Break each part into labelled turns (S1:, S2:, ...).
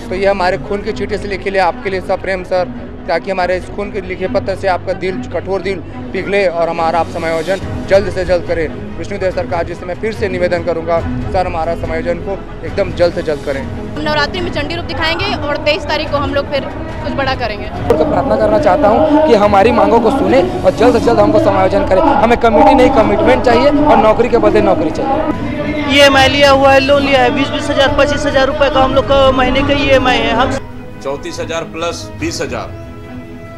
S1: तो ये हमारे खून की चीटी से लिखे लिए आपके लिए सप्रेम सर, ताकि हमारे इस खून के लिखे पत्र से आपका दिल, कठोर दिल पिघले और हमारा आप समायोजन जल्द से जल्द करें। विष्णुदेव सरकार जी से मैं फिर से निवेदन करूंगा, सर हमारा समायोजन को एकदम जल्द से जल्द करें।
S2: हम नवरात्रि में चंडी रूप दिखाएंगे और 23 तारीख को हम लोग फिर कुछ बड़ा करेंगे।
S3: प्रार्थना करना चाहता हूं कि हमारी मांगों को सुने और जल्द से जल्द हमको समायोजन करें। हमें कमेटी नहीं, कमिटमेंट चाहिए और नौकरी के बदले नौकरी चाहिए।
S4: EMI लिया हुआ है, लोन लिया है, 20-20 हज़ार 25 हज़ार रुपए का हम लोग का महीने का EMI है। हम
S5: 34,000 प्लस 20,000,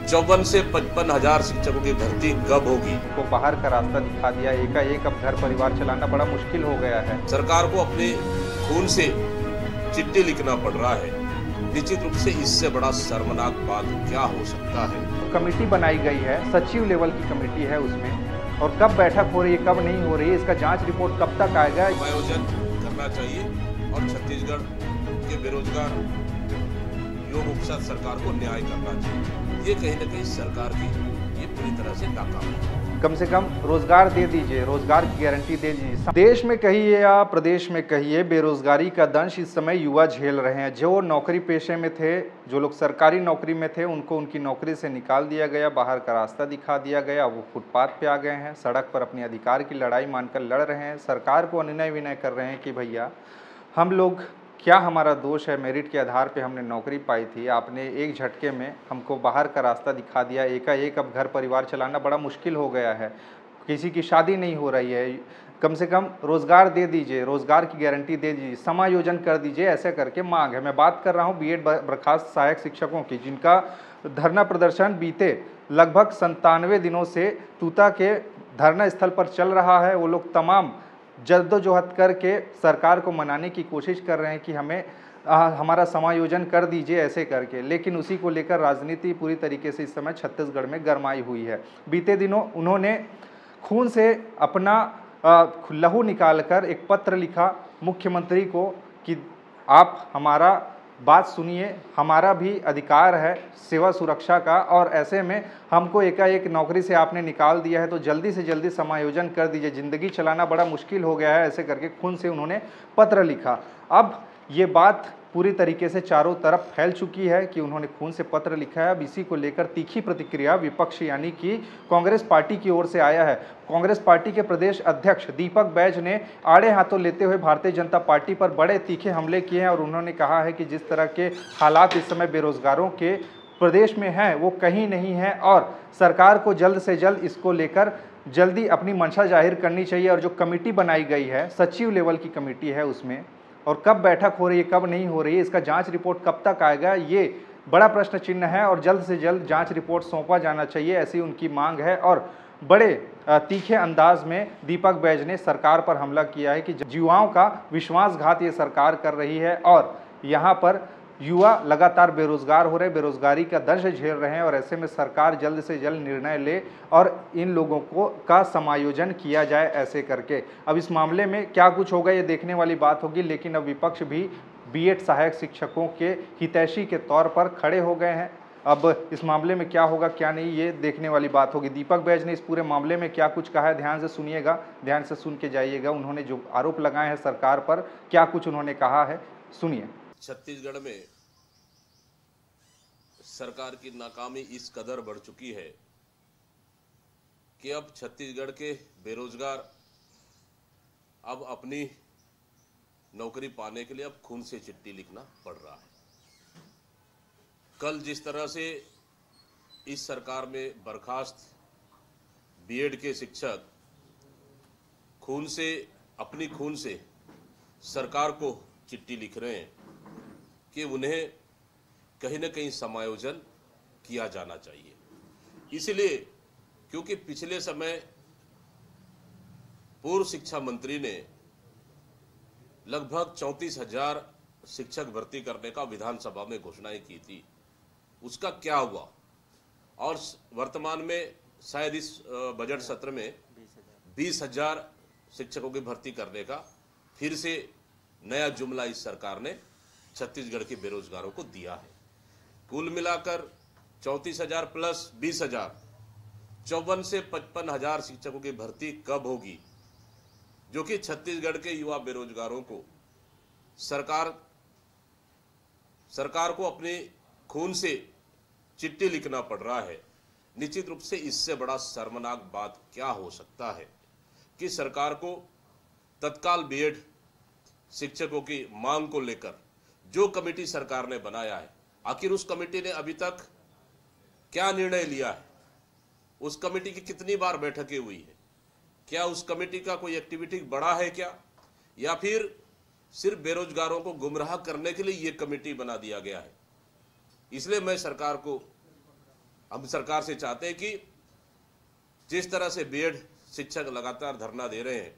S5: 54 से 55 हजार शिक्षकों की भर्ती कब होगी?
S6: को बाहर का रास्ता दिखा दिया। एकाएक अब घर परिवार चलाना बड़ा मुश्किल हो गया है।
S5: सरकार को अपने खून से चिट्ठी लिखना पड़ रहा है। निश्चित रूप से इससे बड़ा शर्मनाक बात क्या हो सकता है?
S6: कमेटी बनाई गई है, सचिव लेवल की कमेटी है उसमें, और कब बैठक हो रही है, कब नहीं हो रही है, इसका जांच रिपोर्ट कब तक आएगा?
S5: आयोजन करना चाहिए और छत्तीसगढ़ के बेरोजगार युवकों के साथ सरकार को न्याय करना चाहिए। ये कहीं न कहीं सरकार की ये पूरी तरह से नाकाम है।
S6: कम से कम रोजगार दे दीजिए, रोजगार की गारंटी दे दीजिए। देश में कहिए या प्रदेश में कहिए, बेरोजगारी का दंश इस समय युवा झेल रहे हैं। जो नौकरी पेशे में थे, जो लोग सरकारी नौकरी में थे, उनको उनकी नौकरी से निकाल दिया गया, बाहर का रास्ता दिखा दिया गया। वो फुटपाथ पे आ गए हैं, सड़क पर अपने अधिकार की लड़ाई मानकर लड़ रहे हैं। सरकार को अनुनय विनय कर रहे हैं कि भैया हम लोग, क्या हमारा दोष है, मेरिट के आधार पे हमने नौकरी पाई थी, आपने एक झटके में हमको बाहर का रास्ता दिखा दिया। एकाएक अब घर परिवार चलाना बड़ा मुश्किल हो गया है, किसी की शादी नहीं हो रही है। कम से कम रोज़गार दे दीजिए, रोज़गार की गारंटी दे दीजिए, समायोजन कर दीजिए, ऐसे करके मांग है। मैं बात कर रहा हूँ बीएड बर्खास्त सहायक शिक्षकों की, जिनका धरना प्रदर्शन बीते लगभग 97 दिनों से तूता के धरना स्थल पर चल रहा है। वो लोग तमाम जद्दोजहद करके सरकार को मनाने की कोशिश कर रहे हैं कि हमें हमारा समायोजन कर दीजिए ऐसे करके, लेकिन उसी को लेकर राजनीति पूरी तरीके से इस समय छत्तीसगढ़ में गरमाई हुई है। बीते दिनों उन्होंने खून से अपना लहू निकालकर एक पत्र लिखा मुख्यमंत्री को कि आप हमारा बात सुनिए, हमारा भी अधिकार है सेवा सुरक्षा का, और ऐसे में हमको एकाएक नौकरी से आपने निकाल दिया है, तो जल्दी से जल्दी समायोजन कर दीजिए, ज़िंदगी चलाना बड़ा मुश्किल हो गया है, ऐसे करके खून से उन्होंने पत्र लिखा। अब ये बात पूरी तरीके से चारों तरफ फैल चुकी है कि उन्होंने खून से पत्र लिखा है। अब इसी को लेकर तीखी प्रतिक्रिया विपक्ष यानी कि कांग्रेस पार्टी की ओर से आया है। कांग्रेस पार्टी के प्रदेश अध्यक्ष दीपक बैज ने आड़े हाथों लेते हुए भारतीय जनता पार्टी पर बड़े तीखे हमले किए हैं और उन्होंने कहा है कि जिस तरह के हालात इस समय बेरोजगारों के प्रदेश में हैं वो कहीं नहीं है, और सरकार को जल्द से जल्द इसको लेकर जल्दी अपनी मंशा जाहिर करनी चाहिए। और जो कमेटी बनाई गई है, सचिव लेवल की कमेटी है, उसमें और कब बैठक हो रही है, कब नहीं हो रही है, इसका जांच रिपोर्ट कब तक आएगा, ये बड़ा प्रश्न चिन्ह है। और जल्द से जल्द जांच रिपोर्ट सौंपा जाना चाहिए, ऐसी उनकी मांग है। और बड़े तीखे अंदाज में दीपक बैज ने सरकार पर हमला किया है कि युवाओं का विश्वासघात ये सरकार कर रही है, और यहाँ पर युवा लगातार बेरोजगार हो रहे, बेरोजगारी का दंश झेल रहे हैं, और ऐसे में सरकार जल्द से जल्द निर्णय ले और इन लोगों को का समायोजन किया जाए ऐसे करके। अब इस मामले में क्या कुछ होगा ये देखने वाली बात होगी, लेकिन अब विपक्ष भी बीएड सहायक शिक्षकों के हितैषी के तौर पर खड़े हो गए हैं। अब इस मामले में क्या होगा क्या नहीं ये देखने वाली बात होगी। दीपक बैज ने इस पूरे मामले में क्या कुछ कहा है, ध्यान से सुनिएगा, ध्यान से सुन के जाइएगा। उन्होंने जो आरोप लगाए हैं सरकार पर, क्या कुछ उन्होंने कहा है, सुनिए।
S5: छत्तीसगढ़ में सरकार की नाकामी इस कदर बढ़ चुकी है कि अब छत्तीसगढ़ के बेरोजगार अब अपनी नौकरी पाने के लिए अब खून से चिट्ठी लिखना पड़ रहा है। कल जिस तरह से इस सरकार में बर्खास्त बीएड के शिक्षक अपनी खून से सरकार को चिट्ठी लिख रहे हैं कि उन्हें कहीं न कहीं समायोजन किया जाना चाहिए, इसलिए क्योंकि पिछले समय पूर्व शिक्षा मंत्री ने लगभग 34,000 शिक्षक भर्ती करने का विधानसभा में घोषणाएं की थी। उसका क्या हुआ, और वर्तमान में शायद इस बजट सत्र में 20,000 शिक्षकों की भर्ती करने का फिर से नया जुमला इस सरकार ने छत्तीसगढ़ के बेरोजगारों को दिया है। कुल मिलाकर 34,000 प्लस 20,000, 54 से 55 हजार शिक्षकों की भर्ती कब होगी, जो कि छत्तीसगढ़ के युवा बेरोजगारों को सरकार सरकार को अपने खून से चिट्ठी लिखना पड़ रहा है। निश्चित रूप से इससे बड़ा शर्मनाक बात क्या हो सकता है कि सरकार को तत्काल बीएड शिक्षकों की मांग को लेकर जो कमेटी सरकार ने बनाया है, आखिर उस कमेटी ने अभी तक क्या निर्णय लिया है? उस कमेटी की कितनी बार बैठकें हुई है? क्या उस कमेटी का कोई एक्टिविटी बढ़ा है क्या, या फिर सिर्फ बेरोजगारों को गुमराह करने के लिए ये कमेटी बना दिया गया है? इसलिए हम सरकार से चाहते हैं कि जिस तरह से बीएड शिक्षक लगातार धरना दे रहे हैं,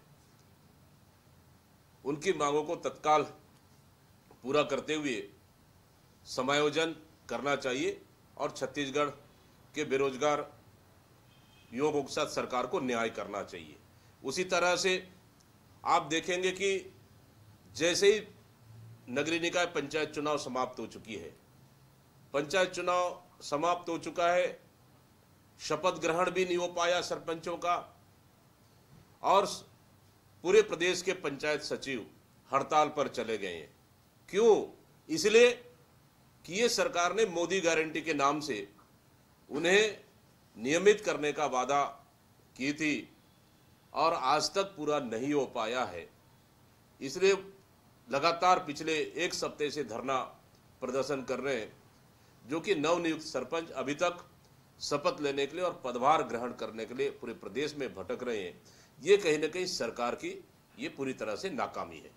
S5: उनकी मांगों को तत्काल पूरा करते हुए समायोजन करना चाहिए और छत्तीसगढ़ के बेरोजगार युवकों के साथ सरकार को न्याय करना चाहिए। उसी तरह से आप देखेंगे कि जैसे ही नगरीय निकाय पंचायत चुनाव समाप्त हो चुकी है, पंचायत चुनाव समाप्त हो चुका है, शपथ ग्रहण भी नहीं हो पाया सरपंचों का, और पूरे प्रदेश के पंचायत सचिव हड़ताल पर चले गए हैं। क्यों? इसलिए कि ये सरकार ने मोदी गारंटी के नाम से उन्हें नियमित करने का वादा की थी और आज तक पूरा नहीं हो पाया है। इसलिए लगातार पिछले एक सप्ताह से धरना प्रदर्शन कर रहे हैं, जो कि नवनियुक्त सरपंच अभी तक शपथ लेने के लिए और पदभार ग्रहण करने के लिए पूरे प्रदेश में भटक रहे हैं। ये कहीं ना कहीं सरकार की ये पूरी तरह से नाकामी है।